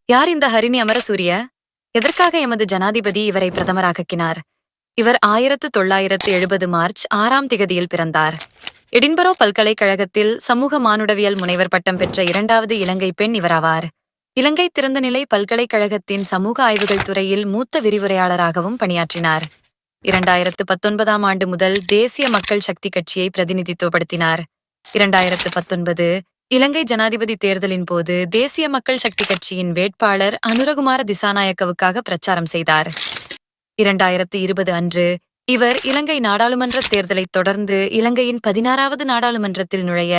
யார் இந்த ஹரிணி அமரசூரிய? எதற்காக எமது ஜனாதிபதி இவரை பிரதமராக்கினார்? இவர் 1970 மார்ச் 6ஆம் திகதியில் பிறந்தார். எடின்பரோ பல்கலைக்கழகத்தில் சமூக மானுடவியல் முனைவர் பட்டம் பெற்ற இரண்டாவது இலங்கை பெண் இவராவார். இலங்கை திறந்தநிலை பல்கலைக்கழகத்தின் சமூக ஆய்வுகள் துறையில் மூத்த விரிவுரையாளராகவும் பணியாற்றினார். 2019ஆம் ஆண்டு முதல் தேசிய மக்கள் சக்தி கட்சியை பிரதிநிதித்துவப்படுத்தினார். 2019 இலங்கை ஜனாதிபதி தேர்தலின் போது தேசிய மக்கள் சக்தி கட்சியின் வேட்பாளர் அனுரகுமார திசாநாயக்கவுக்காக பிரச்சாரம் செய்தார். 2020 அன்று இவர் இலங்கை நாடாளுமன்ற தேர்தலைத் தொடர்ந்து இலங்கையின் 16வது நாடாளுமன்றத்தில் நுழைய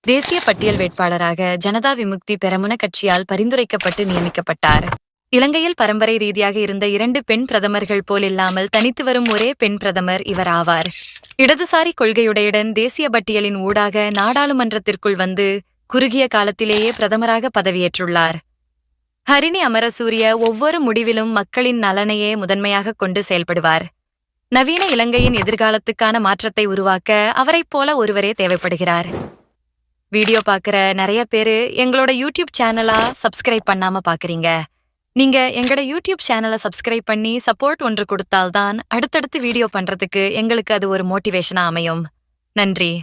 தேசிய பட்டியல் வேட்பாளராக ஜனதா விமுக்தி பெரமுன கட்சியால் பரிந்துரைக்கப்பட்டு நியமிக்கப்பட்டார். இலங்கையில் பரம்பரை ரீதியாக இருந்த 2 பெண் பிரதமர்கள் போலில்லாமல் தனித்து வரும் ஒரே பெண் பிரதமர் இவர் ஆவார். இடதுசாரி கொள்கையுடையுடன் தேசிய பட்டியலின் ஊடாக நாடாளுமன்றத்திற்குள் வந்து குறுகிய காலத்திலேயே பிரதமராக பதவியேற்றுள்ளார். ஹரிணி அமரசூரிய ஒவ்வொரு முடிவிலும் மக்களின் நலனையே முதன்மையாக கொண்டு செயல்படுவார். நவீன இலங்கையின் எதிர்காலத்துக்கான மாற்றத்தை உருவாக்க அவரைப் போல ஒருவரே தேவைப்படுகிறார். வீடியோ பார்க்குற நிறைய பேரு எங்களோட யூடியூப் சேனலா சப்ஸ்கிரைப் பண்ணாம பார்க்குறீங்க. நீங்க எங்களோட யூடியூப் சேனலை சப்ஸ்கிரைப் பண்ணி சப்போர்ட் ஒன்று கொடுத்தால்தான் அடுத்தடுத்து வீடியோ பண்றதுக்கு எங்களுக்கு அது ஒரு மோட்டிவேஷனா அமையும். நன்றி.